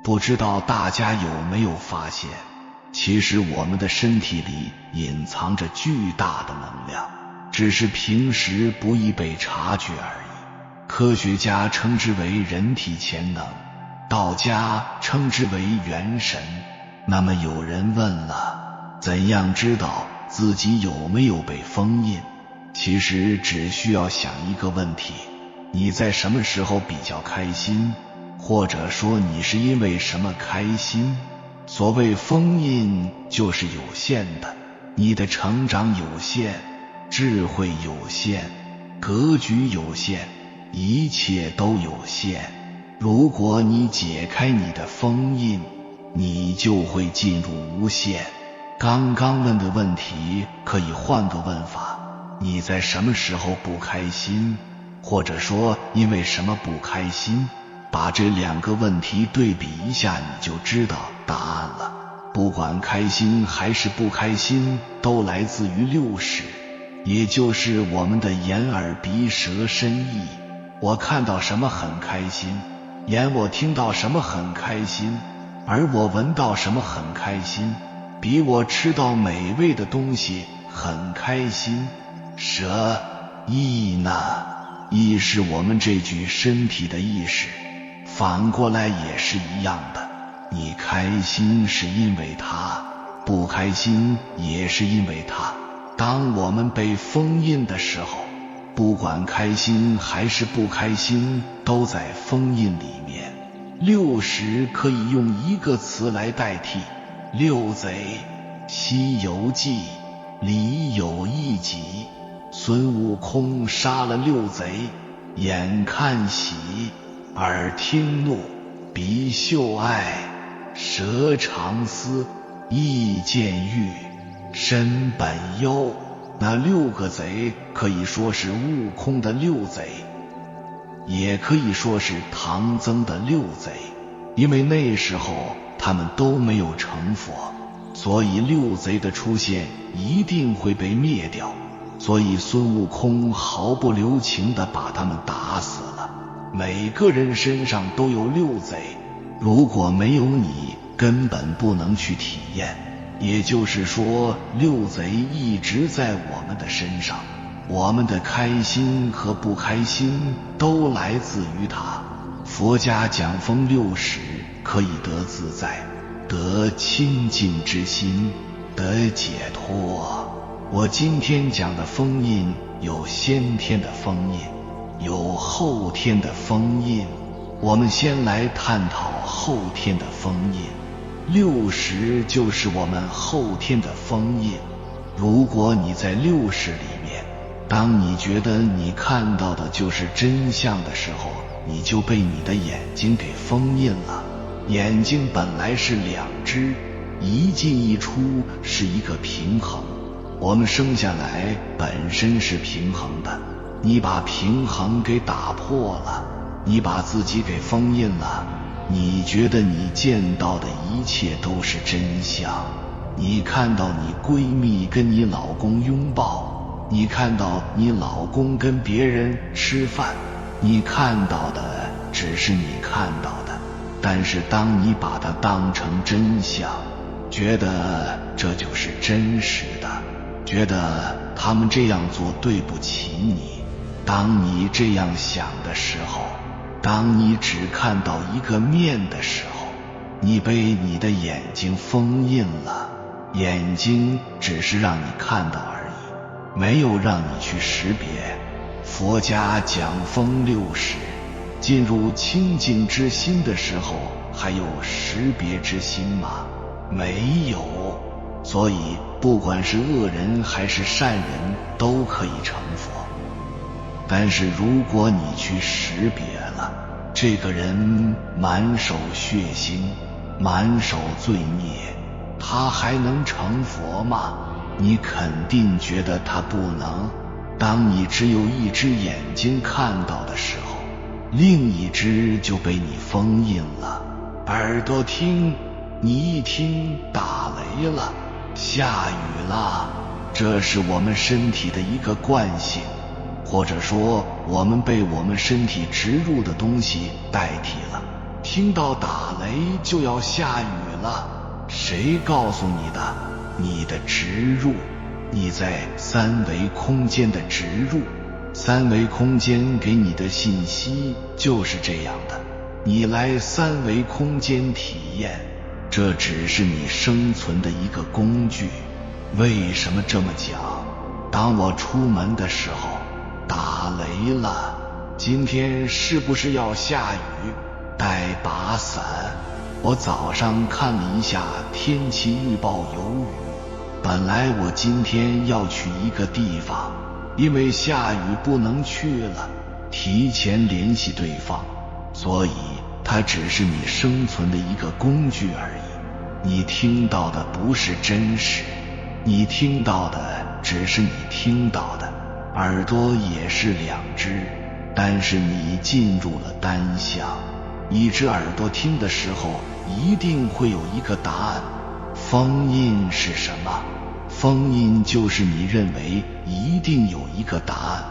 不知道大家有没有发现，其实我们的身体里隐藏着巨大的能量，只是平时不易被察觉而已。科学家称之为人体潜能，道家称之为元神。那么有人问了，怎样知道自己有没有被封印？其实只需要想一个问题，你在什么时候比较开心？或者说你是因为什么开心？所谓封印就是有限的，你的成长有限，智慧有限，格局有限，一切都有限。如果你解开你的封印，你就会进入无限。刚刚问的问题可以换个问法，你在什么时候不开心？或者说因为什么不开心？把这两个问题对比一下，你就知道答案了。不管开心还是不开心，都来自于六识，也就是我们的眼耳鼻舌身意。我看到什么很开心，眼我听到什么很开心，耳我闻到什么很开心，鼻我吃到美味的东西很开心，舌意呢？意是我们这具身体的意识，反过来也是一样的。你开心是因为它，不开心也是因为它。当我们被封印的时候，不管开心还是不开心，都在封印里面。六识可以用一个词来代替，六贼。西游记里有一集，孙悟空杀了六贼，眼看喜，耳听怒，鼻嗅爱，舌尝思，意见欲，身本忧。那六个贼可以说是悟空的六贼，也可以说是唐僧的六贼，因为那时候他们都没有成佛，所以六贼的出现一定会被灭掉，所以孙悟空毫不留情地把他们打死了。每个人身上都有六贼，如果没有你，根本不能去体验。也就是说，六贼一直在我们的身上，我们的开心和不开心都来自于它。佛家讲封六识，可以得自在，得清净之心，得解脱。我今天讲的封印，有先天的封印，有后天的封印。我们先来探讨后天的封印。六识就是我们后天的封印。如果你在六识里面，当你觉得你看到的就是真相的时候，你就被你的眼睛给封印了。眼睛本来是两只，一进一出是一个平衡。我们生下来本身是平衡的，你把平衡给打破了，你把自己给封印了。你觉得你见到的一切都是真相，你看到你闺蜜跟你老公拥抱，你看到你老公跟别人吃饭，你看到的只是你看到的。但是当你把它当成真相，觉得这就是真实的，觉得他们这样做对不起你，当你这样想的时候，当你只看到一个面的时候，你被你的眼睛封印了。眼睛只是让你看到而已，没有让你去识别。佛家讲封六识，进入清净之心的时候，还有识别之心吗？没有。所以不管是恶人还是善人，都可以成佛。但是如果你去识别了，这个人满手血腥，满手罪孽，他还能成佛吗？你肯定觉得他不能。当你只有一只眼睛看到的时候，另一只就被你封印了。耳朵听，你一听打雷了，下雨了，这是我们身体的一个惯性，或者说我们被我们身体植入的东西代替了。听到打雷就要下雨了。谁告诉你的？你的植入，你在三维空间的植入，三维空间给你的信息就是这样的。你来三维空间体验，这只是你生存的一个工具。为什么这么讲？当我出门的时候打雷了，今天是不是要下雨？带把伞。我早上看了一下天气预报，有雨。本来我今天要去一个地方，因为下雨不能去了，提前联系对方，所以它只是你生存的一个工具而已。你听到的不是真实，你听到的只是你听到的。耳朵也是两只，但是你进入了单向。一只耳朵听的时候一定会有一个答案。封印是什么？封印就是你认为一定有一个答案。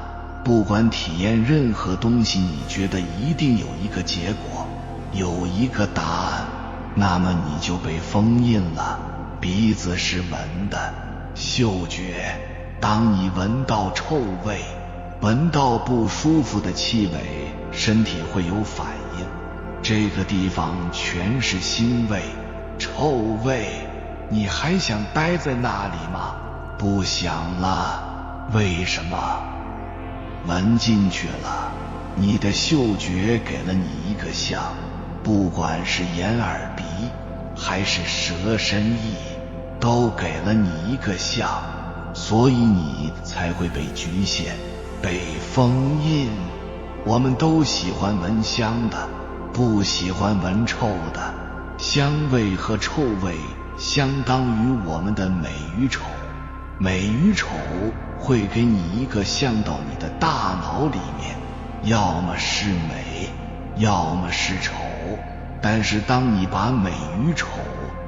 不管体验任何东西，你觉得一定有一个结果，有一个答案，那么你就被封印了。鼻子是闻的，嗅觉，当你闻到臭味，闻到不舒服的气味，身体会有反应。这个地方全是腥味、臭味，你还想待在那里吗？不想了。为什么？闻进去了，你的嗅觉给了你一个像，不管是眼耳鼻还是舌身意，都给了你一个像，所以你才会被局限，被封印。我们都喜欢闻香的，不喜欢闻臭的。香味和臭味相当于我们的美与丑，美与丑会给你一个像到你的大脑里面，要么是美，要么是丑。但是当你把美与丑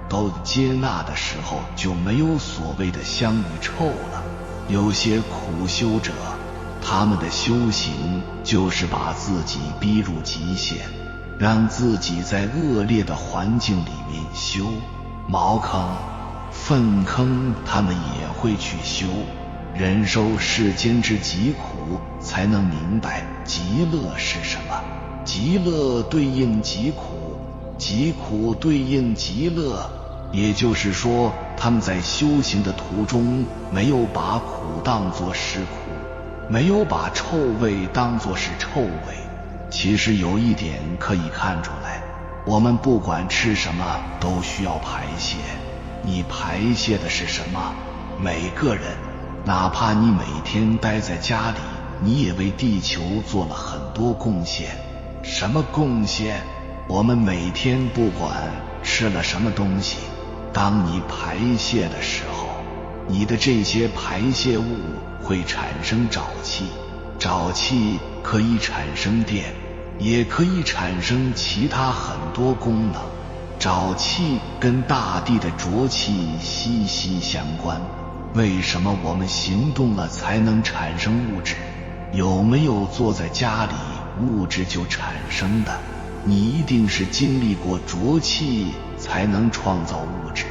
都接纳的时候，就没有所谓的香与臭了。有些苦修者，他们的修行就是把自己逼入极限，让自己在恶劣的环境里面修。茅坑、粪坑他们也会去修，忍受世间之疾苦，才能明白极乐是什么。极乐对应疾苦，疾苦对应极乐。也就是说，他们在修行的途中没有把苦当作是苦，没有把臭味当作是臭味。其实有一点可以看出来，我们不管吃什么都需要排泄。你排泄的是什么？每个人，哪怕你每天待在家里，你也为地球做了很多贡献。什么贡献？我们每天不管吃了什么东西，当你排泄的时候，你的这些排泄物会产生沼气，沼气可以产生电，也可以产生其他很多功能。沼气跟大地的浊气息息相关。为什么我们行动了才能产生物质？有没有坐在家里物质就产生的？你一定是经历过浊气才能创造物质。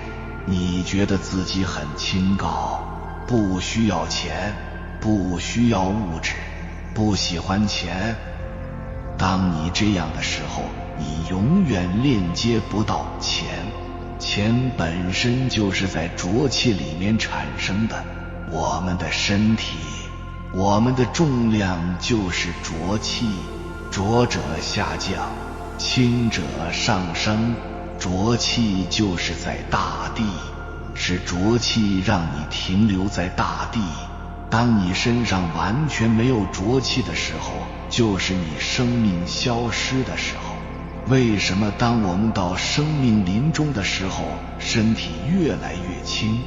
你觉得自己很清高，不需要钱，不需要物质，不喜欢钱。当你这样的时候，你永远链接不到钱。钱本身就是在浊气里面产生的。我们的身体，我们的重量就是浊气，浊者下降，轻者上升。浊气就是在大地，是浊气让你停留在大地。当你身上完全没有浊气的时候，就是你生命消失的时候。为什么当我们到生命临终的时候，身体越来越轻？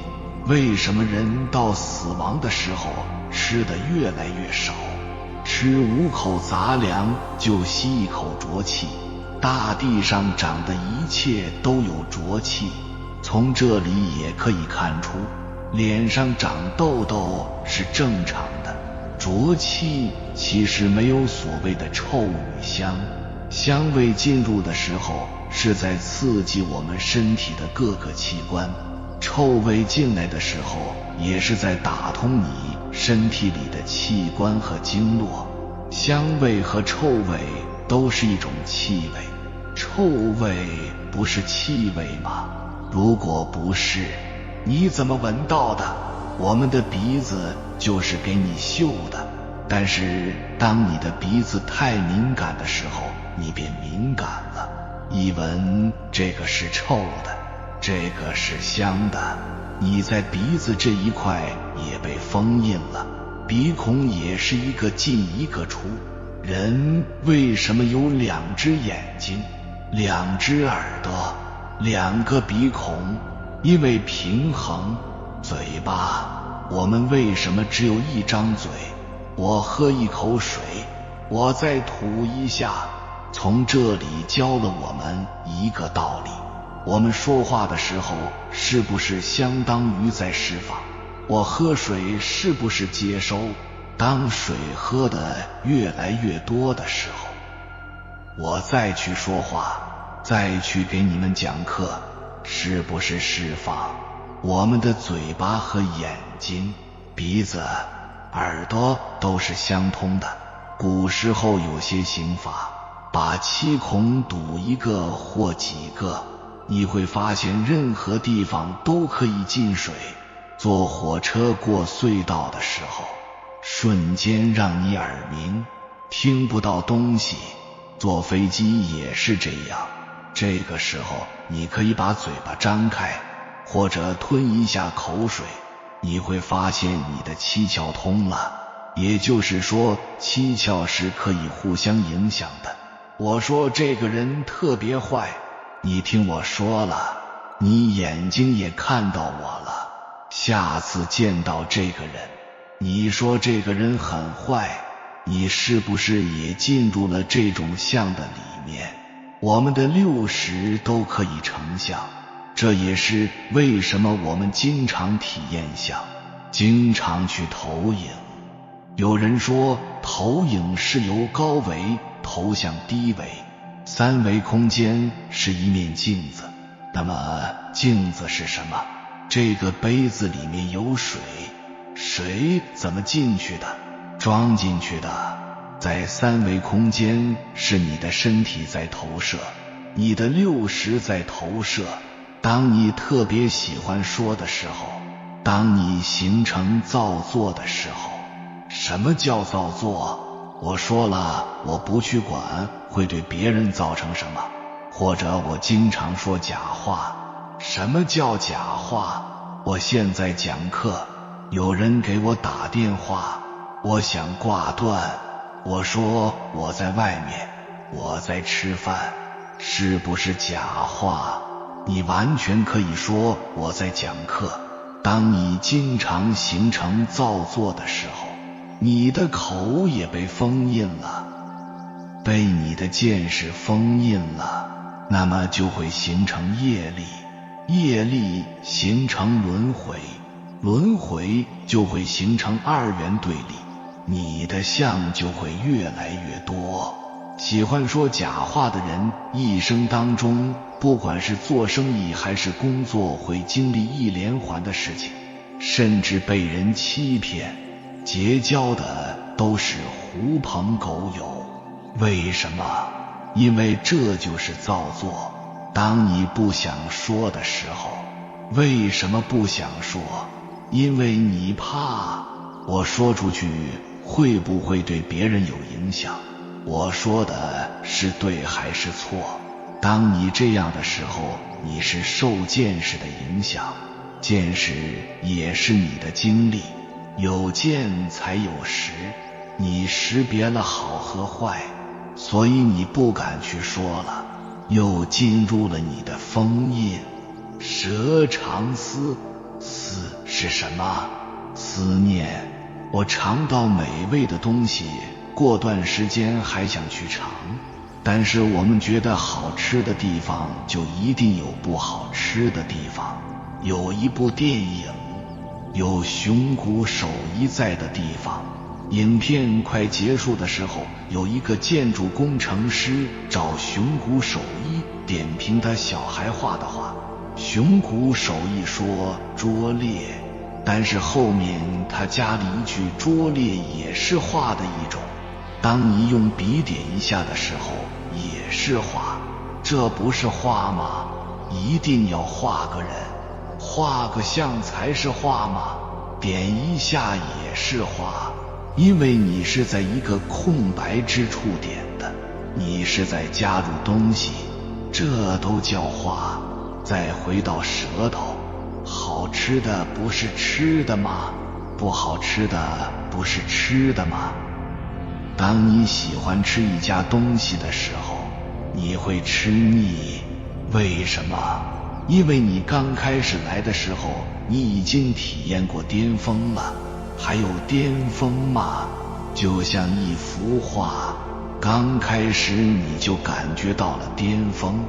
为什么人到死亡的时候吃的越来越少？吃5口杂粮就吸1口浊气。大地上长的一切都有浊气。从这里也可以看出，脸上长痘痘是正常的。浊气其实没有所谓的臭与香，香味进入的时候是在刺激我们身体的各个器官，臭味进来的时候也是在打通你身体里的器官和经络。香味和臭味都是一种气味，臭味不是气味吗？如果不是，你怎么闻到的？我们的鼻子就是给你嗅的，但是当你的鼻子太敏感的时候，你便敏感了，一闻这个是臭的，这个是香的，你在鼻子这一块也被封印了。鼻孔也是一个进一个出。人为什么有2只眼睛、2只耳朵、2个鼻孔？因为平衡。嘴巴，我们为什么只有1张嘴？我喝一口水，我再吐一下，从这里教了我们一个道理。我们说话的时候是不是相当于在释放？我喝水是不是接收？当水喝的越来越多的时候，我再去说话，再去给你们讲课，是不是释放？我们的嘴巴和眼睛、鼻子、耳朵都是相通的。古时候有些刑法，把7孔堵1个或几个，你会发现任何地方都可以进水。坐火车过隧道的时候，瞬间让你耳鸣，听不到东西。坐飞机也是这样，这个时候你可以把嘴巴张开，或者吞一下口水，你会发现你的7窍通了。也就是说，7窍是可以互相影响的。我说这个人特别坏，你听我说了，你眼睛也看到我了，下次见到这个人，你说这个人很坏，你是不是也进入了这种相的里面？我们的6识都可以成相，这也是为什么我们经常体验相，经常去投影。有人说投影是由高维投向低维，3维空间是一面镜子。那么镜子是什么？这个杯子里面有水，水怎么进去的？装进去的。在3维空间是你的身体在投射，你的6识在投射。当你特别喜欢说的时候，当你形成造作的时候。什么叫造作？我说了，我不去管会对别人造成什么，或者我经常说假话。什么叫假话？我现在讲课，有人给我打电话，我想挂断，我说我在外面，我在吃饭，是不是假话？你完全可以说我在讲课。当你经常形成造作的时候，你的口也被封印了，被你的见识封印了，那么就会形成业力，业力形成轮回，轮回就会形成2元对立，你的相就会越来越多。喜欢说假话的人，一生当中不管是做生意还是工作，会经历一连环的事情，甚至被人欺骗，结交的都是狐朋狗友。为什么？因为这就是造作。当你不想说的时候，为什么不想说？因为你怕我说出去会不会对别人有影响，我说的是对还是错。当你这样的时候，你是受见识的影响，见识也是你的经历，有见才有识，你识别了好和坏，所以你不敢去说了，又进入了你的封印。舌长思，思是什么？思念。我尝到美味的东西，过段时间还想去尝，但是我们觉得好吃的地方就一定有不好吃的地方。有一部电影，有熊谷守一在的地方，影片快结束的时候，有一个建筑工程师找熊谷守一点评他小孩画的画。熊谷守一说拙劣，但是后面他加了一句拙劣也是画的一种，当你用笔点一下的时候也是画，这不是画吗？一定要画个人，画个像才是画吗？点一下也是画，因为你是在一个空白之处点的，你是在加入东西，这都叫画。再回到舌头，好吃的不是吃的吗？不好吃的不是吃的吗？当你喜欢吃一家东西的时候，你会吃腻，为什么？因为你刚开始来的时候，你已经体验过巅峰了。还有巅峰吗？就像一幅画，刚开始你就感觉到了巅峰，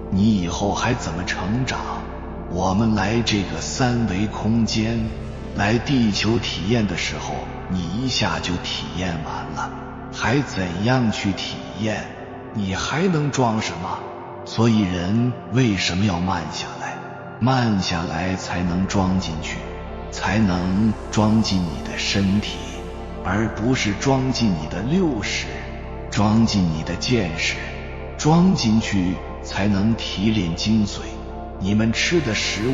你以后还怎么成长？我们来这个三维空间，来地球体验的时候，你一下就体验完了，还怎样去体验？你还能装什么？所以人为什么要慢下来？慢下来才能装进去，才能装进你的身体，而不是装进你的六识，装进你的见识，装进去才能提炼精髓。你们吃的食物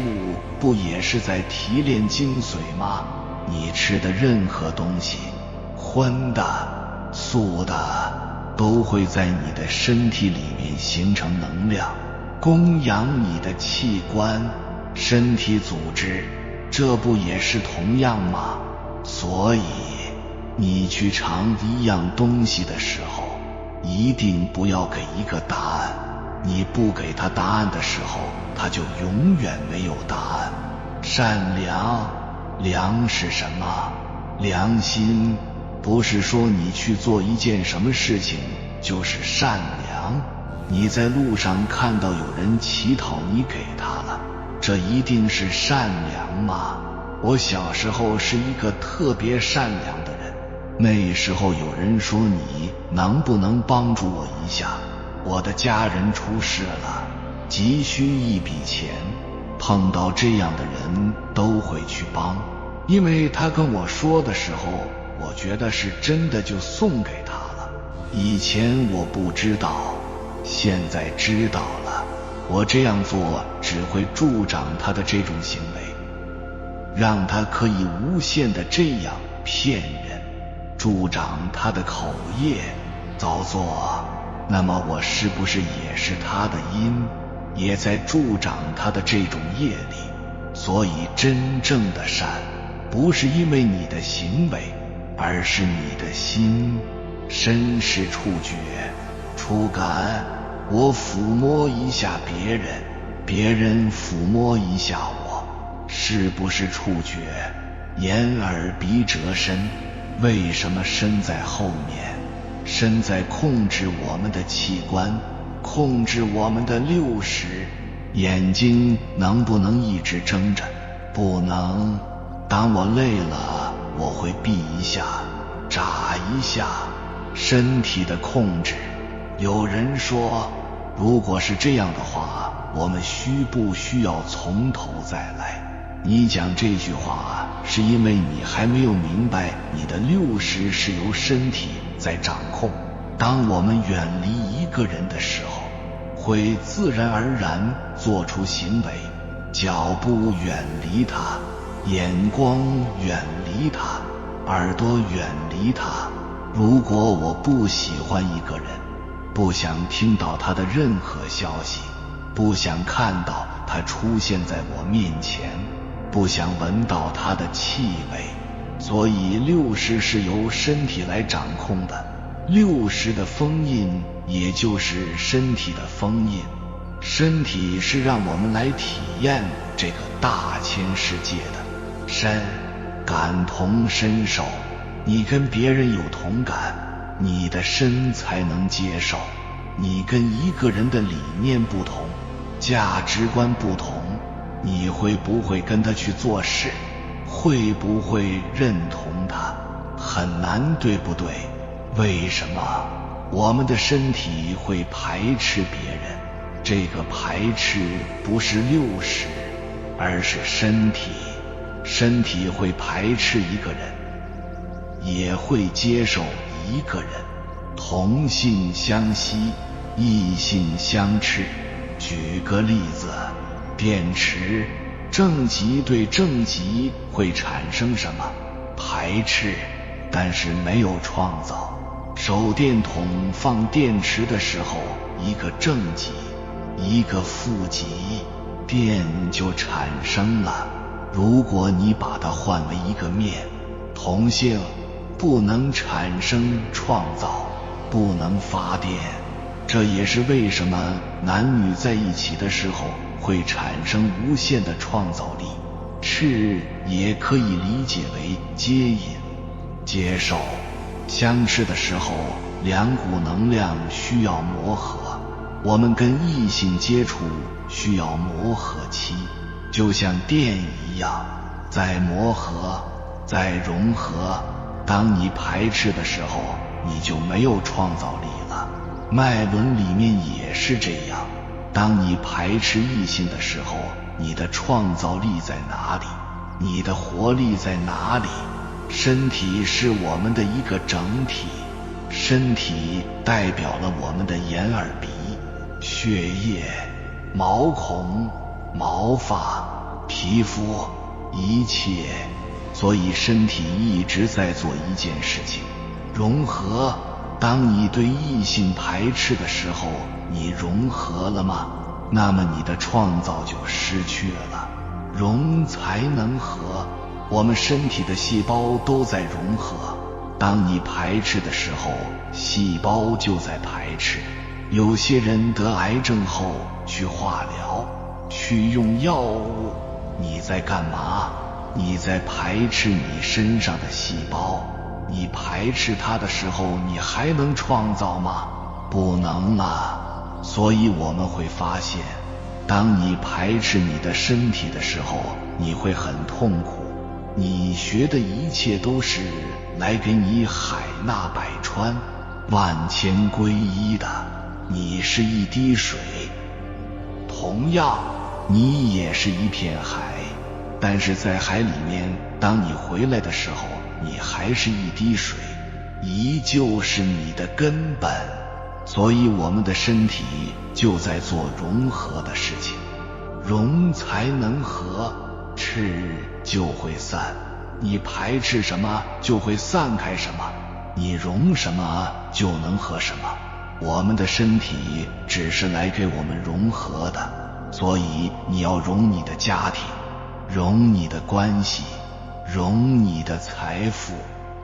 不也是在提炼精髓吗？你吃的任何东西，荤的、素的，都会在你的身体里面形成能量，供养你的器官、身体组织，这不也是同样吗？所以你去尝一样东西的时候，一定不要给一个答案，你不给他答案的时候，他就永远没有答案。善良，良是什么？良心不是说你去做一件什么事情就是善良。你在路上看到有人乞讨，你给他了，这一定是善良吗？我小时候是一个特别善良的人，那时候有人说你能不能帮助我一下，我的家人出事了，急需一笔钱，碰到这样的人都会去帮，因为他跟我说的时候，我觉得是真的，就送给他了。以前我不知道，现在知道了，我这样做只会助长他的这种行为，让他可以无限的这样骗人，助长他的口业造作。那么我是不是也是他的因，也在助长他的这种业力？所以真正的善不是因为你的行为，而是你的心。身是触觉、触感，我抚摸一下别人，别人抚摸一下我，是不是触觉？眼耳鼻舌身，为什么身在后面？身在控制我们的器官，控制我们的六识。眼睛能不能一直睁着？不能。当我累了，我会闭一下，眨一下。身体的控制。有人说，如果是这样的话，我们需不需要从头再来？你讲这句话是因为你还没有明白你的六识是由身体在掌控。当我们远离一个人的时候，会自然而然做出行为，脚步远离他，眼光远离他，耳朵远离他。如果我不喜欢一个人，不想听到他的任何消息，不想看到他出现在我面前，不想闻到他的气味，所以六识是由身体来掌控的。六识的封印也就是身体的封印，身体是让我们来体验这个大千世界的。身，感同身受，你跟别人有同感，你的身才能接受。你跟一个人的理念不同，价值观不同，你会不会跟他去做事？会不会认同他？很难，对不对？为什么我们的身体会排斥别人？这个排斥不是六识，而是身体。身体会排斥一个人，也会接受一个人。同性相吸，异性相斥。举个例子，电池，正极对正极会产生什么？排斥，但是没有创造。手电筒放电池的时候，一个正极，一个负极，电就产生了。如果你把它换为一个面，同性不能产生创造，不能发电。这也是为什么男女在一起的时候会产生无限的创造力。斥也可以理解为接引、接受。相斥的时候，两股能量需要磨合。我们跟异性接触需要磨合期，就像电一样，在磨合，在融合。当你排斥的时候，你就没有创造力了。脉轮里面也是这样，当你排斥异性的时候，你的创造力在哪里？你的活力在哪里？身体是我们的一个整体，身体代表了我们的眼耳鼻、血液、毛孔、毛发、皮肤，一切。所以身体一直在做一件事情，融合。当你对异性排斥的时候，你融合了吗？那么你的创造就失去了。融才能合，我们身体的细胞都在融合。当你排斥的时候，细胞就在排斥。有些人得癌症后去化疗，去用药物，你在干嘛？你在排斥你身上的细胞。你排斥它的时候，你还能创造吗？不能了。所以我们会发现，当你排斥你的身体的时候，你会很痛苦。你学的一切都是来给你海纳百川、万千归一的。你是一滴水，同样你也是一片海，但是在海里面，当你回来的时候，你还是一滴水，依旧是你的根本。所以我们的身体就在做融合的事情，融才能合，斥就会散。你排斥什么就会散开什么，你融什么就能合什么。我们的身体只是来给我们融合的，所以你要融你的家庭，融你的关系，融你的财富。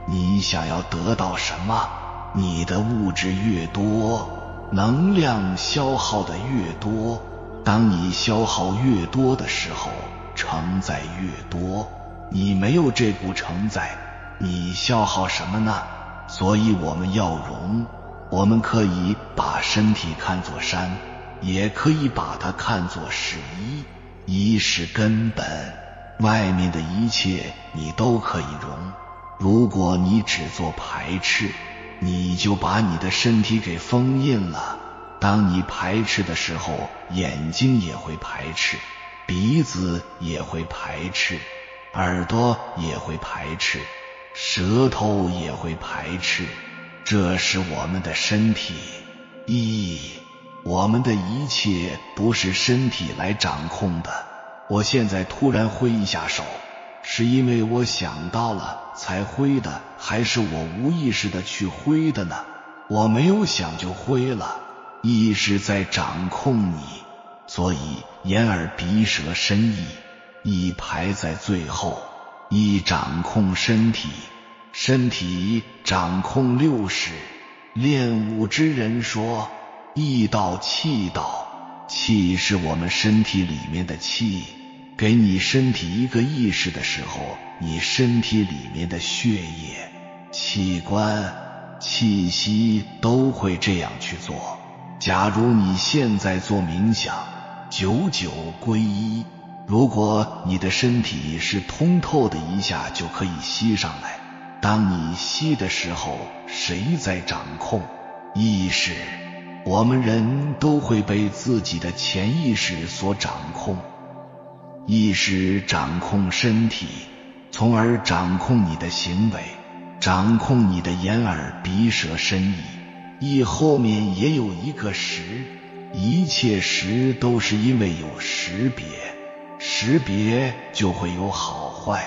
你想要得到什么？你的物质越多，能量消耗的越多。当你消耗越多的时候，承载越多。你没有这股承载，你消耗什么呢？所以我们要融。我们可以把身体看作山，也可以把它看作是一。一是根本，外面的一切你都可以融。如果你只做排斥，你就把你的身体给封印了。当你排斥的时候，眼睛也会排斥，鼻子也会排斥，耳朵也会排斥，舌头也会排斥。这是我们的身体。我们的一切不是身体来掌控的。我现在突然挥一下手，是因为我想到了才挥的，还是我无意识的去挥的呢？我没有想就挥了，意识在掌控你。所以眼耳鼻舌身意排在最后，意掌控身体，身体掌控六识。练武之人说，意道气道，气是我们身体里面的气。给你身体一个意识的时候，你身体里面的血液、器官、气息都会这样去做。假如你现在做冥想，99归一，如果你的身体是通透的，一下就可以吸上来，当你吸的时候，谁在掌控？意识。我们人都会被自己的潜意识所掌控。意识掌控身体，从而掌控你的行为，掌控你的眼耳鼻舌身意。意后面也有一个识，一切识都是因为有识别，识别就会有好坏。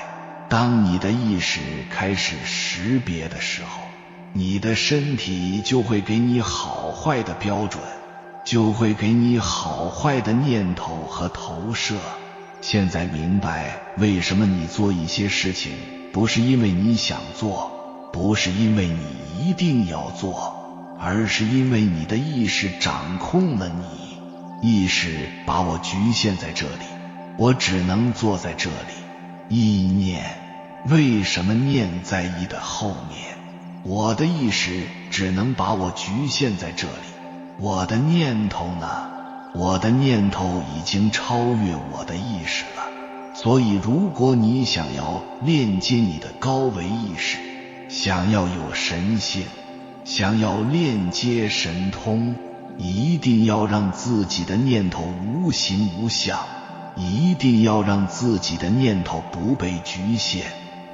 当你的意识开始识别的时候，你的身体就会给你好坏的标准，就会给你好坏的念头和投射。现在明白为什么你做一些事情不是因为你想做，不是因为你一定要做，而是因为你的意识掌控了你。意识把我局限在这里，我只能坐在这里。意念，为什么念在意的后面？我的意识只能把我局限在这里。我的念头呢？我的念头已经超越我的意识了。所以如果你想要链接你的高维意识，想要有神性，想要链接神通，一定要让自己的念头无形无相，一定要让自己的念头不被局限。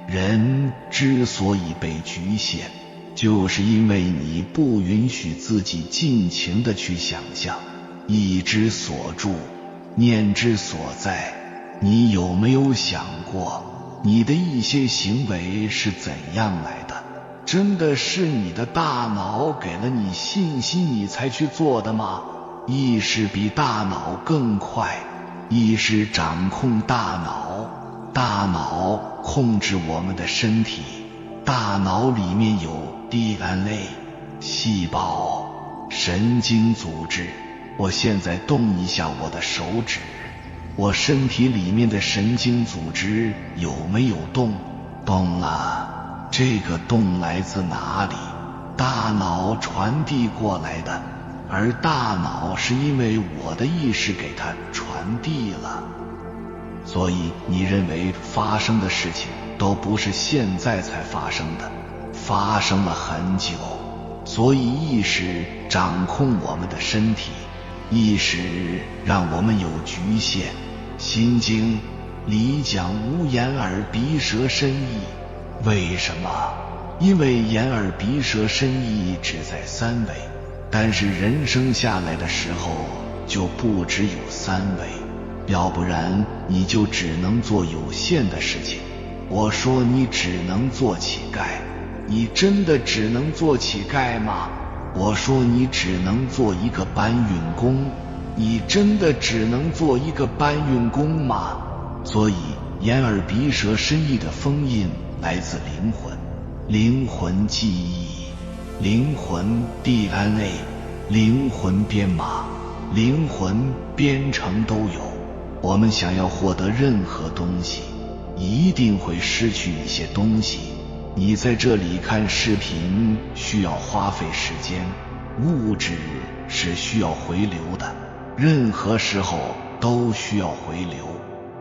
人之所以被局限，就是因为你不允许自己尽情地去想象。意之所住，念之所在。你有没有想过，你的一些行为是怎样来的？真的是你的大脑给了你信息你才去做的吗？意识比大脑更快，意识掌控大脑，大脑控制我们的身体。大脑里面有 DNA 细胞、神经组织。我现在动一下我的手指，我身体里面的神经组织有没有动？动了。这个动来自哪里？大脑传递过来的，而大脑是因为我的意识给它传递了。所以你认为发生的事情都不是现在才发生的，发生了很久。所以意识掌控我们的身体，意识让我们有局限。心经里讲无眼耳鼻舌身意，为什么？因为眼耳鼻舌身意只在三维，但是人生下来的时候就不只有三维，要不然你就只能做有限的事情。我说你只能做乞丐，你真的只能做乞丐吗？我说你只能做一个搬运工，你真的只能做一个搬运工吗？所以眼耳鼻舌身意的封印来自灵魂，灵魂记忆，灵魂 DNA， 灵魂编码，灵魂编程都有。我们想要获得任何东西，一定会失去一些东西。你在这里看视频需要花费时间，物质是需要回流的，任何时候都需要回流，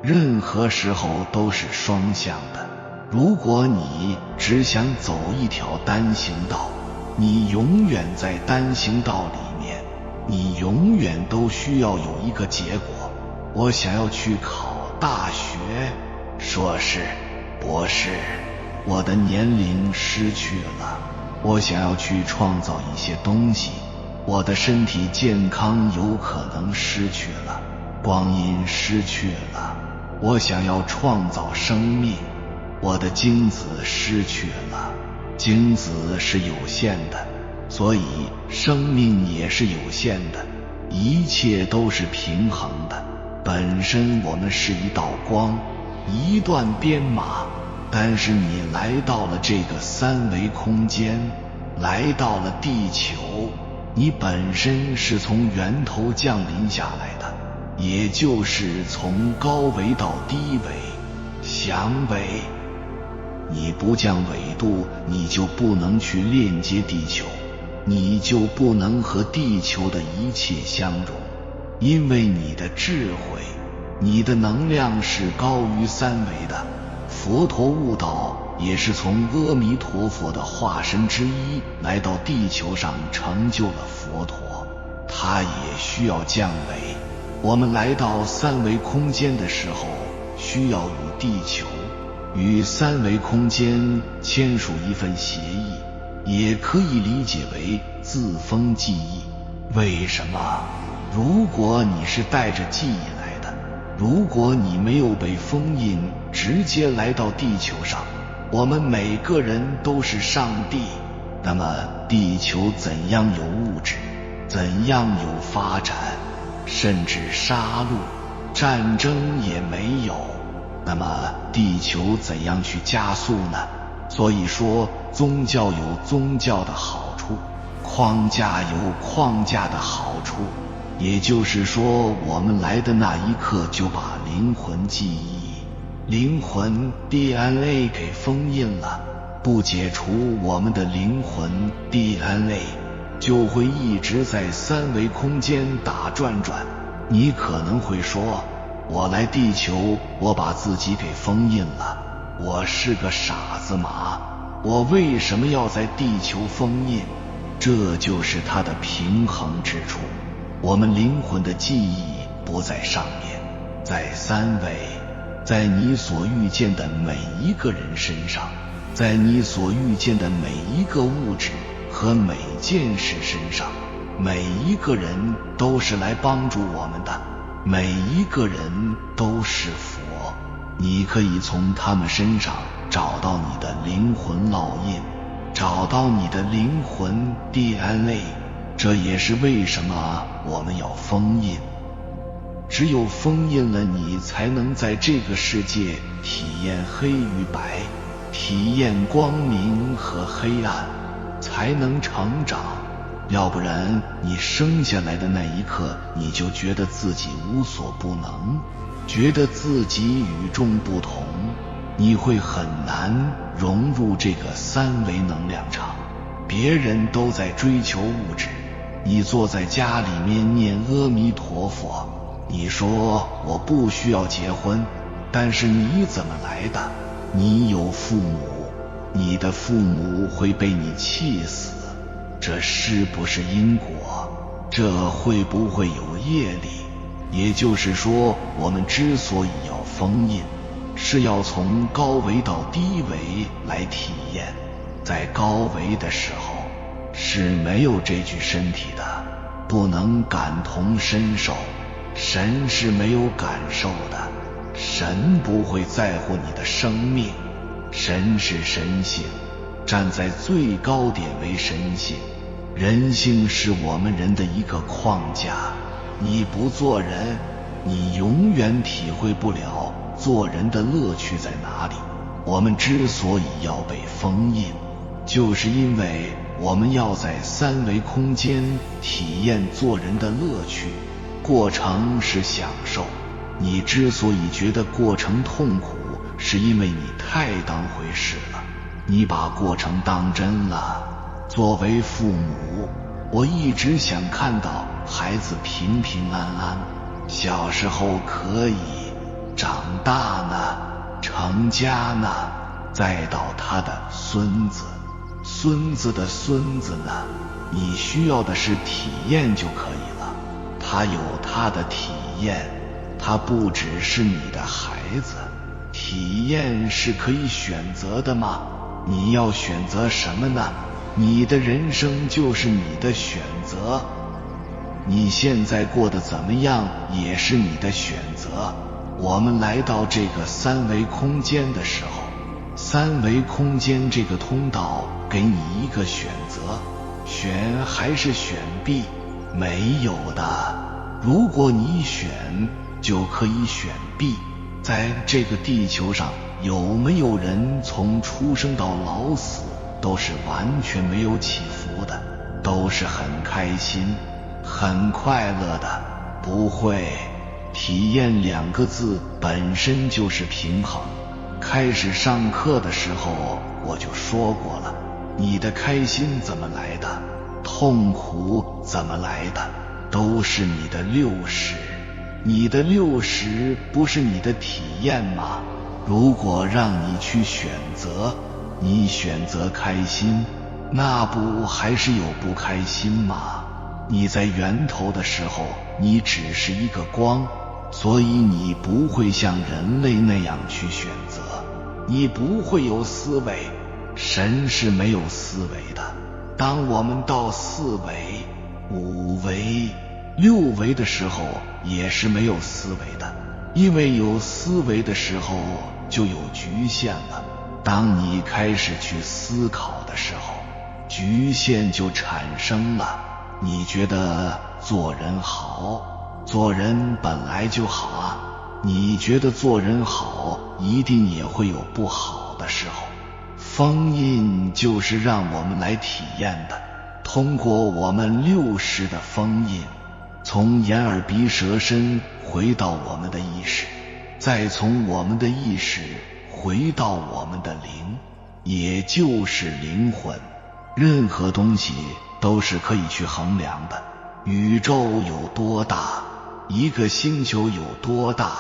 任何时候都是双向的。如果你只想走一条单行道，你永远在单行道里面，你永远都需要有一个结果。我想要去考大学、硕士、博士，我的年龄失去了。我想要去创造一些东西，我的身体健康有可能失去了，光阴失去了。我想要创造生命，我的精子失去了，精子是有限的，所以生命也是有限的，一切都是平衡的。本身我们是一道光，一段编码，但是你来到了这个三维空间，来到了地球，你本身是从源头降临下来的，也就是从高维到低维、详维。你不降纬度，你就不能去链接地球，你就不能和地球的一切相融，因为你的智慧，你的能量是高于三维的。佛陀悟道也是从阿弥陀佛的化身之一来到地球上成就了佛陀，他也需要降维。我们来到三维空间的时候，需要与地球、与三维空间签署一份协议，也可以理解为自封记忆。为什么？如果你是带着记忆来的，如果你没有被封印，直接来到地球上，我们每个人都是上帝，那么地球怎样有物质，怎样有发展，甚至杀戮、战争也没有，那么地球怎样去加速呢？所以说，宗教有宗教的好处，框架有框架的好处，也就是说，我们来的那一刻就把灵魂记忆、灵魂 DNA 给封印了，不解除我们的灵魂 DNA， 就会一直在三维空间打转转。你可能会说，我来地球，我把自己给封印了，我是个傻子吗？我为什么要在地球封印？这就是它的平衡之处。我们灵魂的记忆不在上面，在三维，在你所遇见的每一个人身上，在你所遇见的每一个物质和每件事身上，每一个人都是来帮助我们的，每一个人都是佛。你可以从他们身上找到你的灵魂烙印，找到你的灵魂 DNA， 这也是为什么我们要封印。只有封印了你，才能在这个世界体验黑与白，体验光明和黑暗，才能成长。要不然你生下来的那一刻，你就觉得自己无所不能，觉得自己与众不同，你会很难融入这个三维能量场。别人都在追求物质，你坐在家里面念阿弥陀佛，你说我不需要结婚，但是你怎么来的？你有父母，你的父母会被你气死，这是不是因果？这会不会有业力？也就是说，我们之所以要封印，是要从高维到低维来体验。在高维的时候是没有这具身体的，不能感同身受，神是没有感受的，神不会在乎你的生命，神是神性，站在最高点为神性，人性是我们人的一个框架。你不做人，你永远体会不了做人的乐趣在哪里。我们之所以要被封印，就是因为我们要在三维空间体验做人的乐趣，过程是享受。你之所以觉得过程痛苦，是因为你太当回事了，你把过程当真了。作为父母，我一直想看到孩子平平安安，小时候可以，长大呢，成家呢，再到他的孙子，孙子的孙子呢，你需要的是体验就可以了。他有他的体验，他不只是你的孩子。体验是可以选择的吗？你要选择什么呢？你的人生就是你的选择，你现在过得怎么样也是你的选择。我们来到这个三维空间的时候，三维空间这个通道给你一个选择，选还是选 B？ 没有的。如果你选，就可以选 B。 在这个地球上，有没有人从出生到老死都是完全没有起伏的，都是很开心很快乐的？不会。体验两个字本身就是平衡。开始上课的时候我就说过了，你的开心怎么来的，痛苦怎么来的，都是你的60。你的60不是你的体验吗？如果让你去选择，你选择开心，那不还是有不开心吗？你在源头的时候，你只是一个光，所以你不会像人类那样去选择，你不会有思维，神是没有思维的。当我们到4维、5维、6维的时候，也是没有思维的，因为有思维的时候就有局限了。当你开始去思考的时候，局限就产生了。你觉得做人好，做人本来就好啊，你觉得做人好，一定也会有不好的时候。封印就是让我们来体验的，通过我们6识的封印，从眼耳鼻舌身回到我们的意识，再从我们的意识回到我们的灵，也就是灵魂。任何东西都是可以去衡量的，宇宙有多大，一个星球有多大，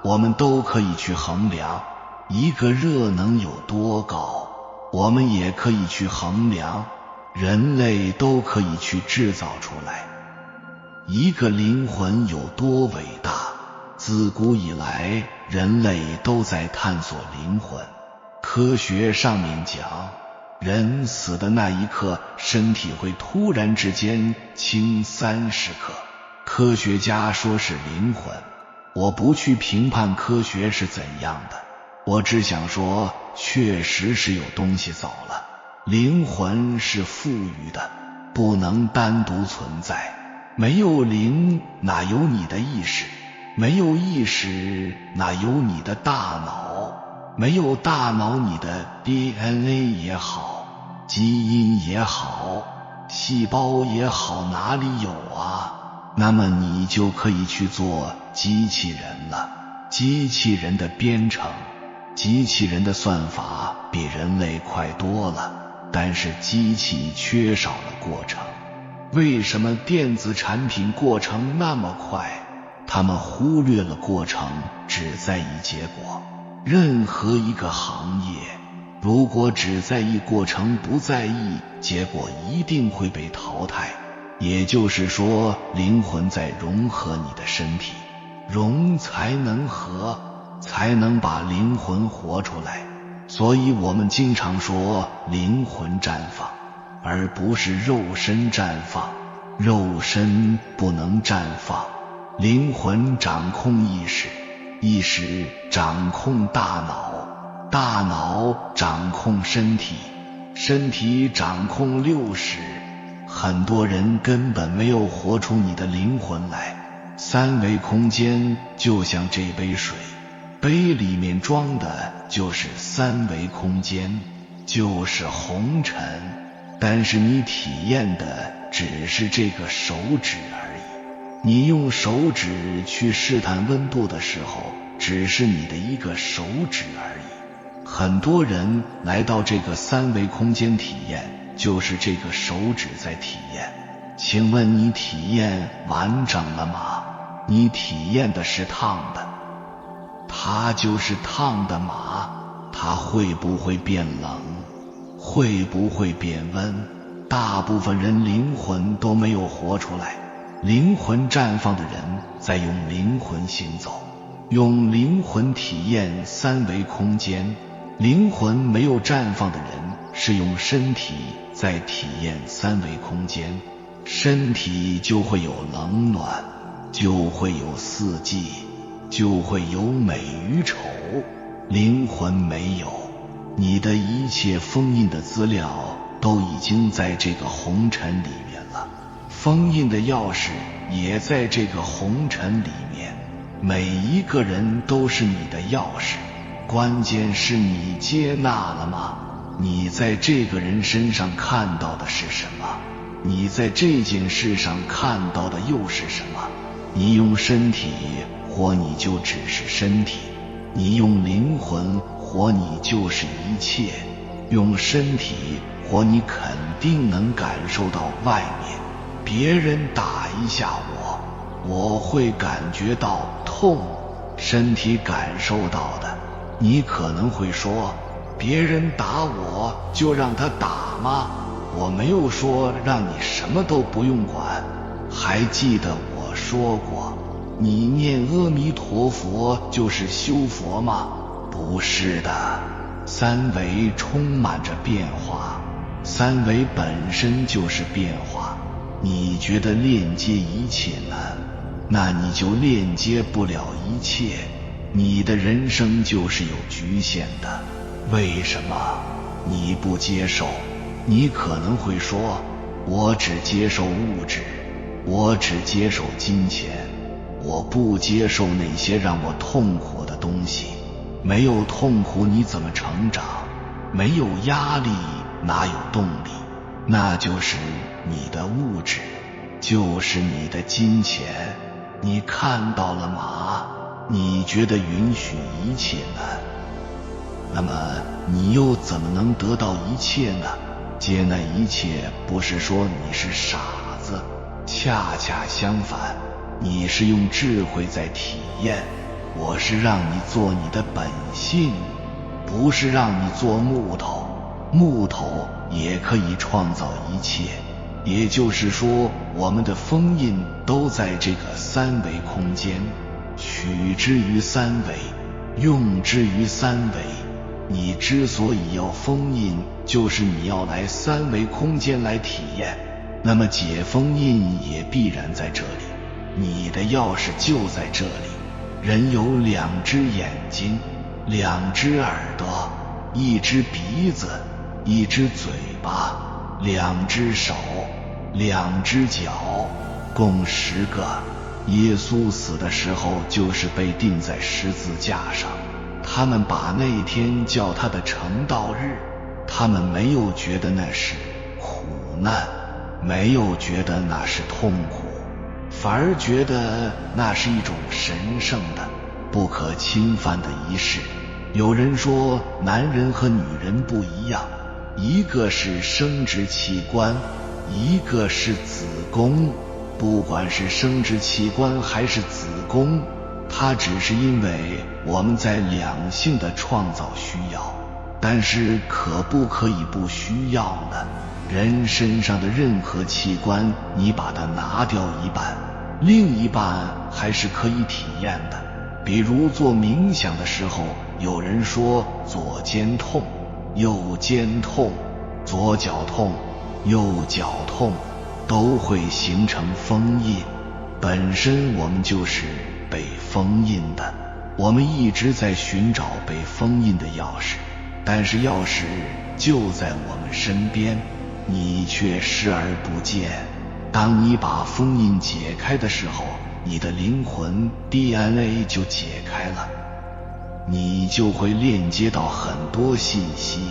我们都可以去衡量。一个热能有多高，我们也可以去衡量，人类都可以去制造出来。一个灵魂有多伟大，自古以来人类都在探索灵魂。科学上面讲，人死的那一刻，身体会突然之间轻30克。科学家说是灵魂，我不去评判科学是怎样的，我只想说，确实是有东西走了。灵魂是富裕的，不能单独存在。没有灵，哪有你的意识？没有意识，哪有你的大脑？没有大脑，你的 DNA 也好，基因也好，细胞也好，哪里有啊？那么你就可以去做机器人了。机器人的编程，机器人的算法比人类快多了，但是机器缺少了过程。为什么电子产品过程那么快？他们忽略了过程，只在意结果。任何一个行业，如果只在意过程不在意结果，一定会被淘汰。也就是说，灵魂在融合你的身体，融才能合，才能把灵魂活出来。所以我们经常说灵魂绽放，而不是肉身绽放。肉身不能绽放，灵魂掌控意识，意识掌控大脑，大脑掌控身体，身体掌控6识。很多人根本没有活出你的灵魂来。3维空间就像这杯水，杯里面装的就是3维空间，就是红尘，但是你体验的只是这个手指而已。你用手指去试探温度的时候，只是你的一个手指而已。很多人来到这个3维空间体验，就是这个手指在体验。请问你体验完整了吗？你体验的是烫的，它就是烫的马，它会不会变冷？会不会变温？大部分人灵魂都没有活出来。灵魂绽放的人在用灵魂行走，用灵魂体验3维空间。灵魂没有绽放的人是用身体在体验3维空间。身体就会有冷暖，就会有四季，就会有美与丑。灵魂没有，你的一切封印的资料都已经在这个红尘里面了，封印的钥匙也在这个红尘里面。每一个人都是你的钥匙，关键是你接纳了吗？你在这个人身上看到的是什么？你在这件事上看到的又是什么？你用身体活，你就只是身体；你用灵魂活，你就是一切。用身体活，你肯定能感受到外面。别人打一下我会感觉到痛，身体感受到的。你可能会说，别人打我就让他打吗？我没有说让你什么都不用管。还记得我说过，你念阿弥陀佛就是修佛吗？不是的，三维充满着变化，三维本身就是变化。你觉得链接一切难，那你就链接不了一切，你的人生就是有局限的。为什么你不接受？你可能会说，我只接受物质，我只接受金钱，我不接受那些让我痛苦的东西。没有痛苦你怎么成长？没有压力哪有动力？那就是你的物质，就是你的金钱。你看到了吗？你觉得允许一切难，那么你又怎么能得到一切呢？接纳一切不是说你是傻子，恰恰相反，你是用智慧在体验。我是让你做你的本性，不是让你做木头。木头也可以创造一切，也就是说，我们的封印都在这个三维空间，取之于三维，用之于三维。你之所以要封印，就是你要来三维空间来体验，那么解封印也必然在这里。你的钥匙就在这里。人有两只眼睛，两只耳朵，一只鼻子，一只嘴巴，两只手，两只脚，共10个。耶稣死的时候就是被钉在十字架上，他们把那天叫他的成道日，他们没有觉得那是苦难，没有觉得那是痛苦，反而觉得那是一种神圣的不可侵犯的仪式。有人说男人和女人不一样，一个是生殖器官，一个是子宫。不管是生殖器官还是子宫，它只是因为我们在两性的创造需要，但是可不可以不需要呢？人身上的任何器官，你把它拿掉一半，另一半还是可以体验的。比如做冥想的时候，有人说左肩痛，右肩痛，左脚痛，右脚痛，都会形成封印。本身我们就是被封印的，我们一直在寻找被封印的钥匙，但是钥匙就在我们身边，你却视而不见。当你把封印解开的时候，你的灵魂 DNA 就解开了，你就会链接到很多信息，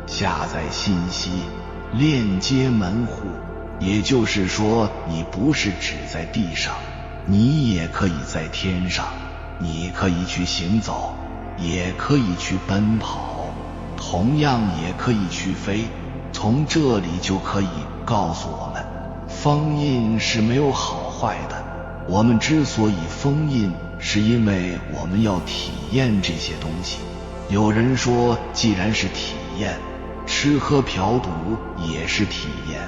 下载信息，链接门户。也就是说，你不是只在地上，你也可以在天上，你可以去行走，也可以去奔跑，同样也可以去飞。从这里就可以告诉我们，封印是没有好坏的。我们之所以封印，是因为我们要体验这些东西。有人说，既然是体验，吃喝嫖赌也是体验，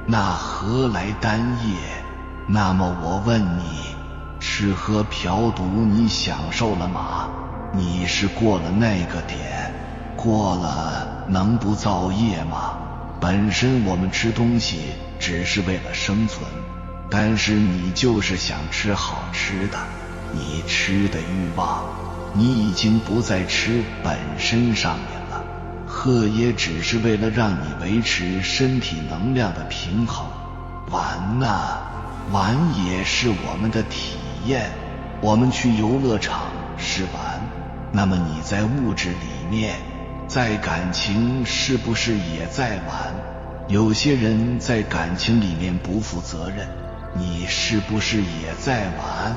那何来单业？那么我问你，吃喝嫖赌你享受了吗？你是过了那个点，过了能不造业吗？本身我们吃东西只是为了生存，但是你就是想吃好吃的，你吃的欲望，你已经不在吃本身上面了。喝也只是为了让你维持身体能量的平衡。玩呢，玩也是我们的体验。我们去游乐场是玩，那么你在物质里面，在感情是不是也在玩？有些人在感情里面不负责任，你是不是也在玩？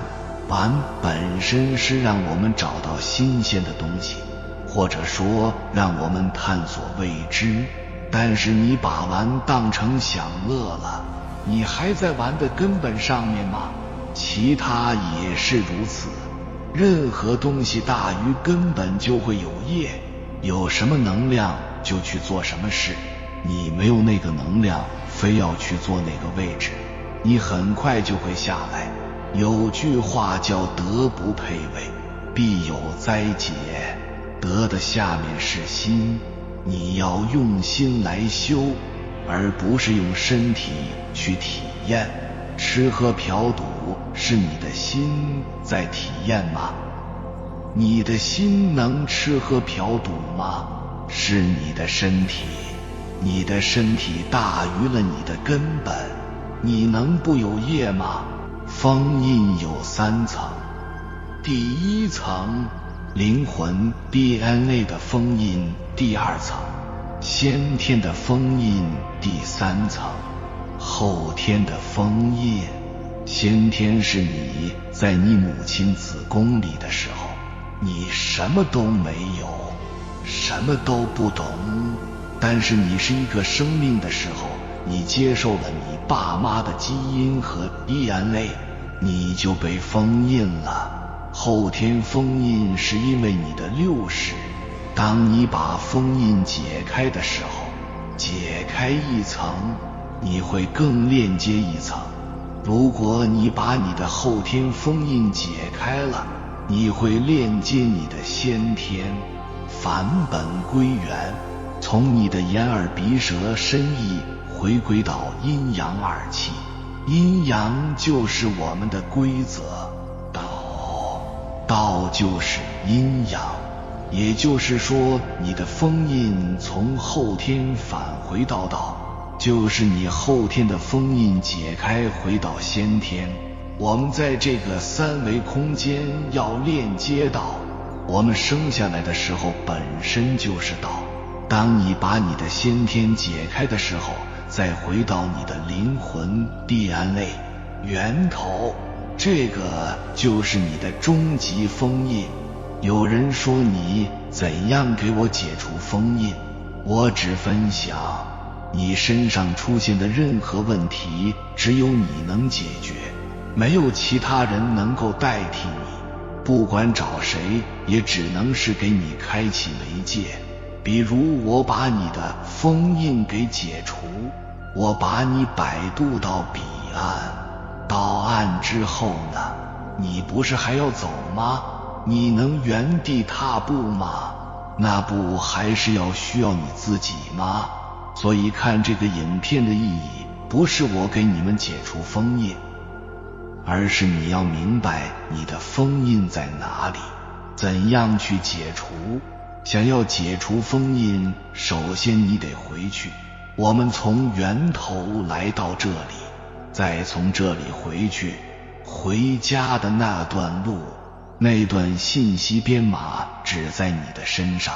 玩本身是让我们找到新鲜的东西，或者说让我们探索未知，但是你把玩当成享乐了，你还在玩的根本上面吗？其他也是如此。任何东西大于根本就会有业，有什么能量就去做什么事，你没有那个能量，非要去做那个位置，你很快就会下来。有句话叫德不配位，必有灾劫。德的下面是心，你要用心来修，而不是用身体去体验。吃喝嫖赌是你的心在体验吗？你的心能吃喝嫖赌吗？是你的身体，你的身体大于了你的根本，你能不有业吗？封印有3层，第1层灵魂 DNA 的封印，第2层先天的封印，第3层后天的封印。先天是你在你母亲子宫里的时候，你什么都没有，什么都不懂，但是你是一个生命的时候，你接受了你爸妈的基因和 DNA， 你就被封印了。后天封印是因为你的60，当你把封印解开的时候，解开一层，你会更链接一层。如果你把你的后天封印解开了，你会链接你的先天，返本归元，从你的眼耳鼻舌身意回归到阴阳2气。阴阳就是我们的规则，道就是阴阳，也就是说你的封印从后天返回到道，就是你后天的封印解开回到先天。我们在这个3维空间要链接到，我们生下来的时候本身就是道，当你把你的先天解开的时候，再回到你的灵魂 DNA 源头，这个就是你的终极封印。有人说你怎样给我解除封印，我只分享你身上出现的任何问题，只有你能解决，没有其他人能够代替你，不管找谁也只能是给你开启媒介。比如我把你的封印给解除，我把你摆渡到彼岸，到岸之后呢，你不是还要走吗？你能原地踏步吗？那不还是要需要你自己吗？所以看这个影片的意义，不是我给你们解除封印，而是你要明白你的封印在哪里，怎样去解除。想要解除封印，首先你得回去，我们从源头来到这里，再从这里回去，回家的那段路，那段信息编码只在你的身上，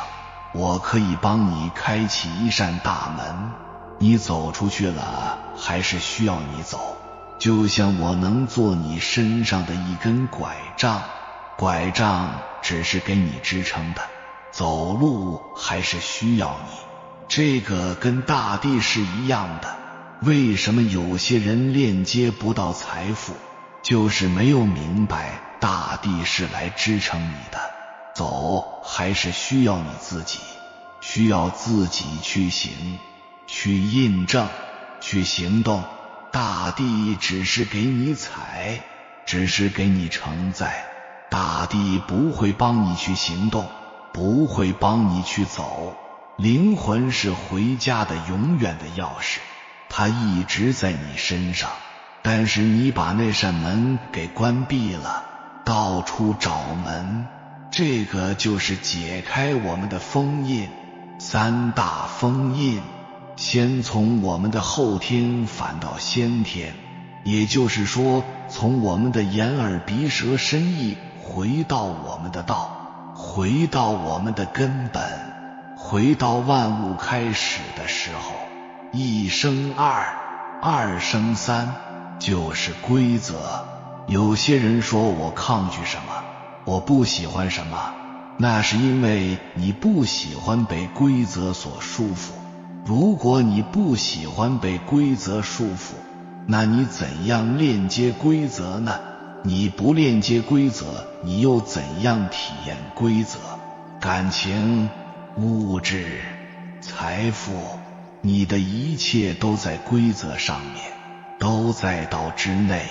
我可以帮你开启一扇大门，你走出去了，还是需要你走，就像我能做你身上的一根拐杖，拐杖只是给你支撑的，走路还是需要你。这个跟大地是一样的，为什么有些人链接不到财富，就是没有明白大地是来支撑你的，走还是需要你自己，需要自己去行，去印证，去行动。大地只是给你踩，只是给你承载，大地不会帮你去行动，不会帮你去走。灵魂是回家的永远的钥匙，它一直在你身上，但是你把那扇门给关闭了，到处找门，这个就是解开我们的封印。3大封印，先从我们的后天返到先天，也就是说从我们的眼耳鼻舌身意回到我们的道，回到我们的根本，回到万物开始的时候，1生2， 2生3，就是规则。有些人说我抗拒什么，我不喜欢什么，那是因为你不喜欢被规则所束缚。如果你不喜欢被规则束缚，那你怎样链接规则呢？你不链接规则，你又怎样体验规则？感情、物质、财富，你的一切都在规则上面，都在道之内。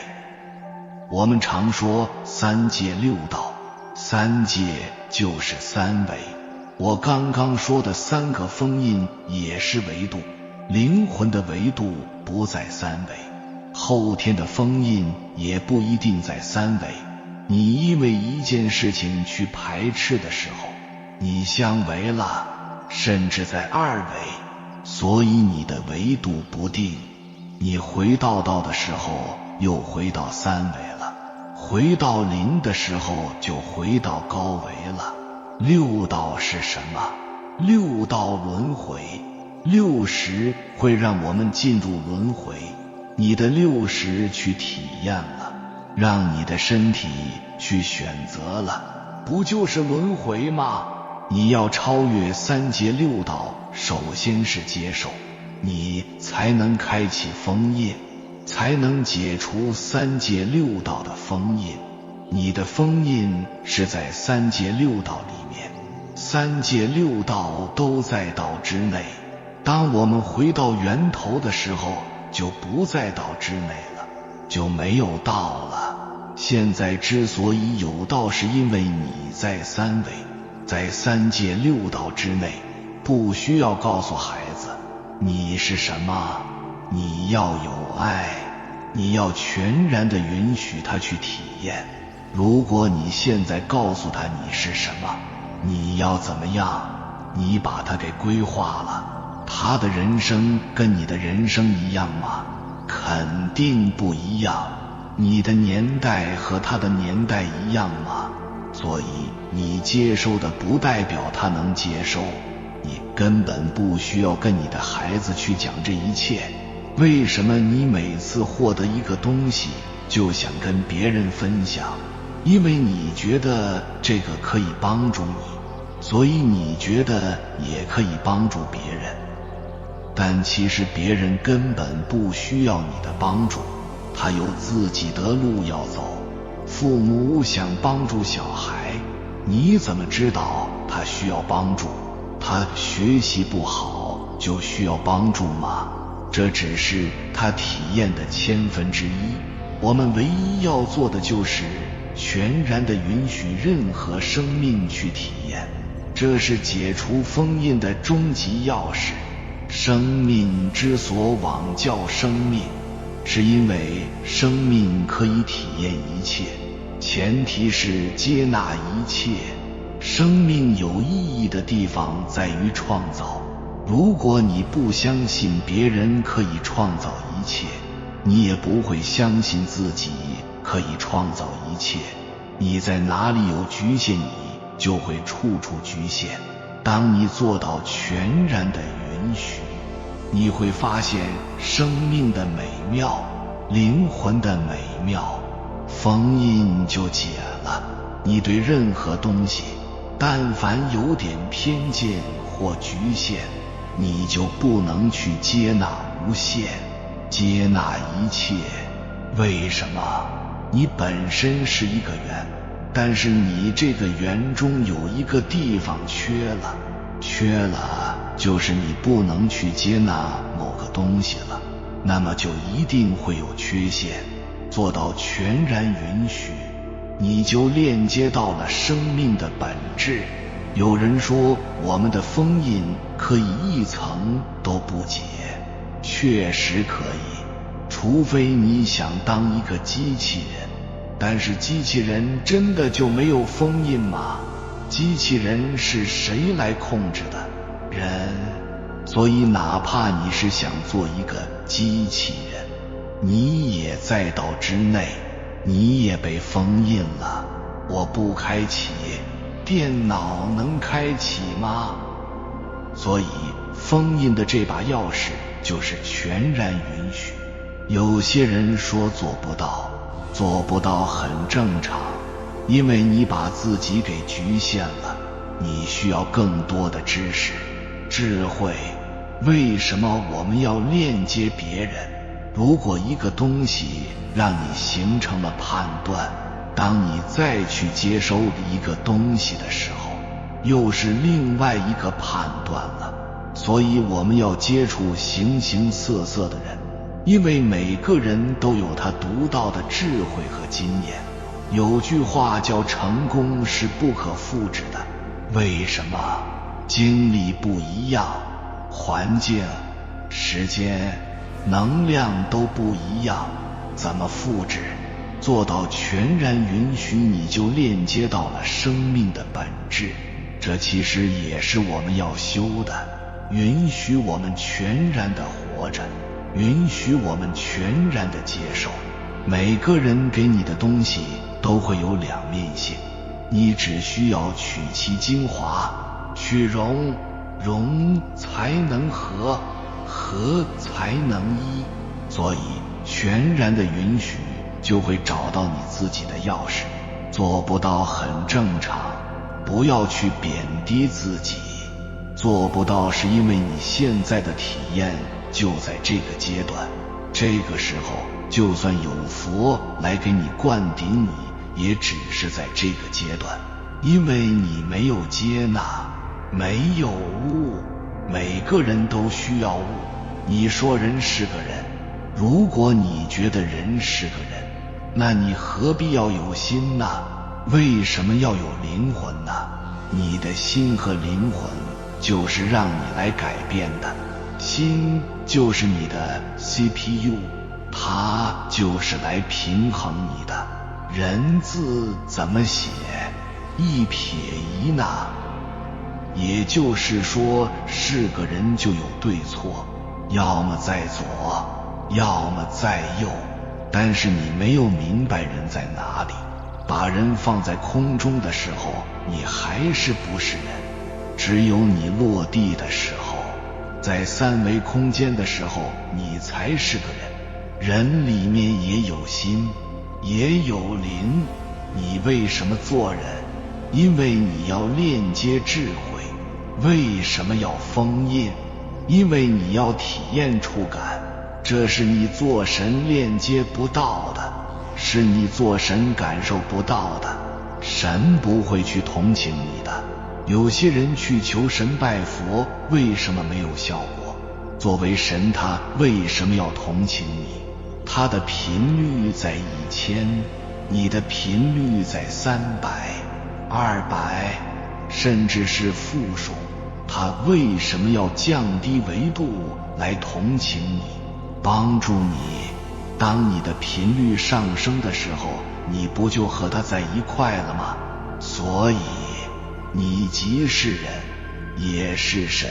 我们常说三界六道，三界就是三维。我刚刚说的三个封印也是维度，灵魂的维度不在三维，后天的封印也不一定在三维。你因为一件事情去排斥的时候，你相违了，甚至在二维，所以你的维度不定。你回到道的时候又回到三维了，回到零的时候就回到高维了。六道是什么？六道轮回，60会让我们进入轮回，你的60去体验了，让你的身体去选择了，不就是轮回吗？你要超越三界六道，首先是接受，你才能开启封印，才能解除三界六道的封印。你的封印是在三界六道里面，三界六道都在道之内。当我们回到源头的时候，就不在道之内了，就没有道了。现在之所以有道，是因为你在三维，在三界六道之内，不需要告诉孩子你是什么，你要有爱，你要全然的允许他去体验。如果你现在告诉他你是什么，你要怎么样，你把他给规划了，他的人生跟你的人生一样吗？肯定不一样。你的年代和他的年代一样吗？所以你接收的不代表他能接收，你根本不需要跟你的孩子去讲这一切。为什么你每次获得一个东西就想跟别人分享？因为你觉得这个可以帮助你，所以你觉得也可以帮助别人。但其实别人根本不需要你的帮助，他有自己的路要走。父母想帮助小孩，你怎么知道他需要帮助？他学习不好就需要帮助吗？这只是他体验的1/1000。我们唯一要做的就是全然的允许任何生命去体验，这是解除封印的终极钥匙。生命之所往叫生命，是因为生命可以体验一切，前提是接纳一切。生命有意义的地方在于创造。如果你不相信别人可以创造一切，你也不会相信自己可以创造一切。你在哪里有局限，你就会处处局限。当你做到全然的允许，你会发现生命的美妙，灵魂的美妙，封印就解了。你对任何东西但凡有点偏见或局限，你就不能去接纳无限，接纳一切。为什么？你本身是一个圆，但是你这个圆中有一个地方缺了，缺了就是你不能去接纳某个东西了，那么就一定会有缺陷。做到全然允许，你就链接到了生命的本质。有人说我们的封印可以一层都不解，确实可以，除非你想当一个机器人。但是机器人真的就没有封印吗？机器人是谁来控制的？人。所以哪怕你是想做一个机器人，你也在道之内，你也被封印了。我不开启，电脑能开启吗？所以封印的这把钥匙就是全然允许。有些人说做不到，做不到很正常，因为你把自己给局限了。你需要更多的知识、智慧。为什么我们要链接别人？如果一个东西让你形成了判断，当你再去接收一个东西的时候，又是另外一个判断了。所以我们要接触形形色色的人，因为每个人都有他独到的智慧和经验。有句话叫成功是不可复制的。为什么？经历不一样，环境、时间、能量都不一样，怎么复制？做到全然允许，你就链接到了生命的本质。这其实也是我们要修的，允许我们全然的活着，允许我们全然的接受。每个人给你的东西都会有两面性，你只需要取其精华，去融，融才能合，合才能一。所以全然的允许就会找到你自己的钥匙。做不到很正常，不要去贬低自己。做不到是因为你现在的体验就在这个阶段，这个时候就算有佛来给你灌顶，你也只是在这个阶段，因为你没有接纳，没有悟。每个人都需要悟。你说人是个人，如果你觉得人是个人，那你何必要有心呢？为什么要有灵魂呢？你的心和灵魂就是让你来改变的。心就是你的 CPU， 它就是来平衡你的。人字怎么写？一撇一捺。也就是说，是个人就有对错，要么在左，要么在右。但是你没有明白人在哪里。把人放在空中的时候，你还是不是人。只有你落地的时候，在三维空间的时候，你才是个人。人里面也有心，也有灵。你为什么做人？因为你要链接智慧。为什么要封印？因为你要体验触感。这是你做神链接不到的，是你做神感受不到的。神不会去同情你的。有些人去求神拜佛，为什么没有效果？作为神，他为什么要同情你？他的频率在1000，你的频率在300、200，甚至是负数。他为什么要降低维度来同情你，帮助你？当你的频率上升的时候，你不就和他在一块了吗？所以你即是人，也是神，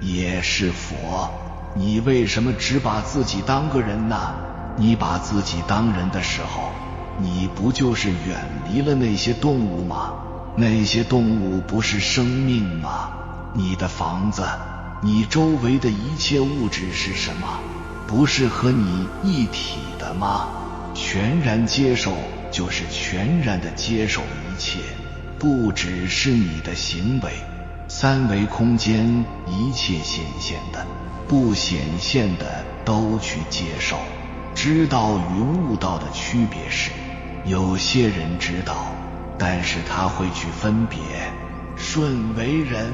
也是佛。你为什么只把自己当个人呢？你把自己当人的时候，你不就是远离了那些动物吗？那些动物不是生命吗？你的房子，你周围的一切物质是什么？不是和你一体的吗？全然接受就是全然的接受一切，不只是你的行为。三维空间一切显现的、不显现的都去接受。知道与悟道的区别是，有些人知道，但是他会去分别。顺为人，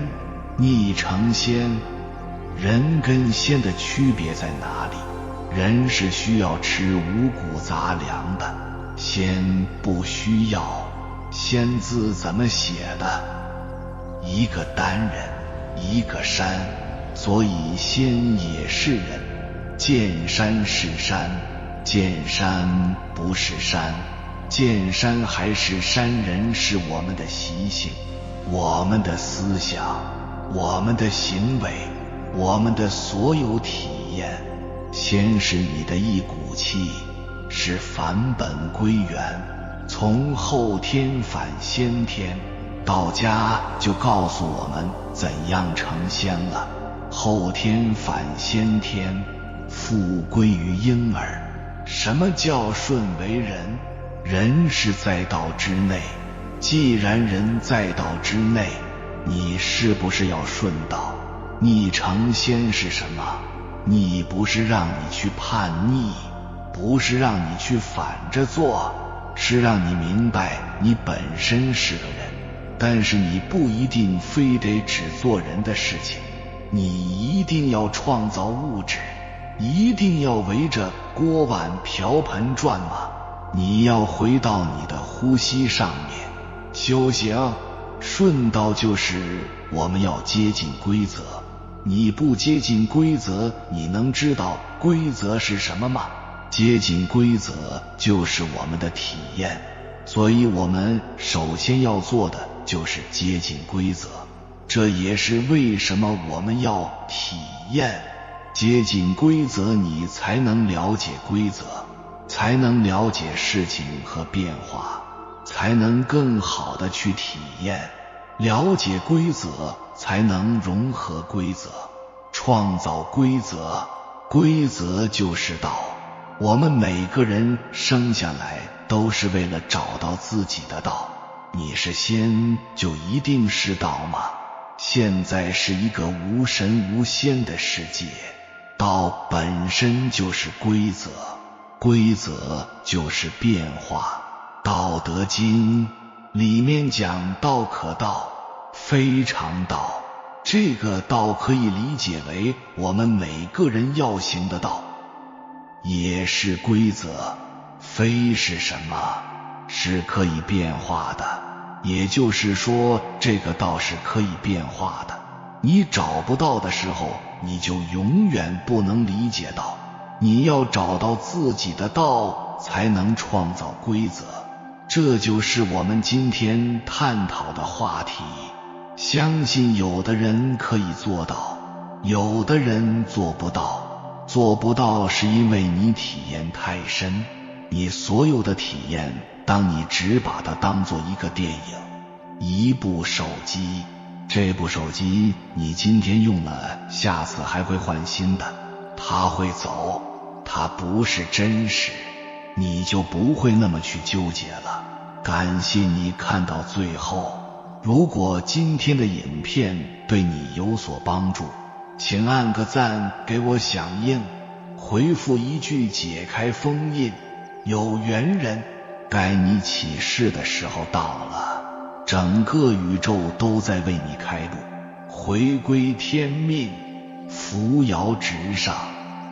逆成仙。人跟仙的区别在哪里？人是需要吃五谷杂粮的，仙不需要。仙字怎么写的？一个单人，一个山，所以仙也是人。见山是山，见山不是山。见山还是山人是我们的习性，我们的思想，我们的行为，我们的所有体验。先是你的一股气，是返本归元，从后天返先天。道家就告诉我们怎样成仙了。后天返先天，复归于婴儿。什么叫顺为人？人是在道之内，既然人在道之内，你是不是要顺道？逆成仙是什么？逆不是让你去叛逆，不是让你去反着做，是让你明白你本身是个人，但是你不一定非得只做人的事情，你一定要创造物质，一定要围着锅碗瓢盆转吗？你要回到你的呼吸上面。修行顺道就是我们要接近规则，你不接近规则，你能知道规则是什么吗？接近规则就是我们的体验，所以我们首先要做的就是接近规则，这也是为什么我们要体验。接近规则，你才能了解规则，才能了解事情和变化，才能更好的去体验。了解规则，才能融合规则，创造规则。规则就是道。我们每个人生下来都是为了找到自己的道。你是仙就一定是道吗？现在是一个无神无仙的世界，道本身就是规则，规则就是变化。道德经里面讲道可道，非常道，这个道可以理解为我们每个人要行的道，也是规则。非是什么？是可以变化的，也就是说这个道是可以变化的。你找不到的时候，你就永远不能理解到。你要找到自己的道，才能创造规则。这就是我们今天探讨的话题。相信有的人可以做到，有的人做不到。做不到是因为你体验太深，你所有的体验，当你只把它当做一个电影，一部手机，这部手机你今天用了，下次还会换新的，它会走，它不是真实，你就不会那么去纠结了。感谢你看到最后，如果今天的影片对你有所帮助，请按个赞给我响应，回复一句解开封印。有缘人，该你起誓的时候到了，整个宇宙都在为你开路，回归天命，扶摇直上。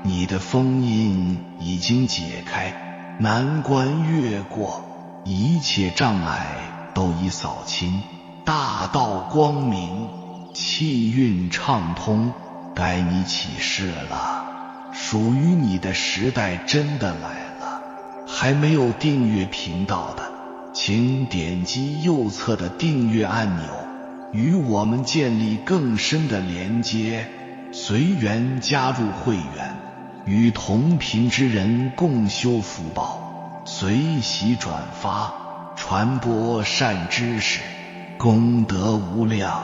你的封印已经解开，难关越过，一切障碍都已扫清，大道光明，气运畅通。该你起誓了，属于你的时代真的来了。还没有订阅频道的，请点击右侧的订阅按钮，与我们建立更深的连接。随缘加入会员，与同频之人共修福报，随喜转发，传播善知识，功德无量。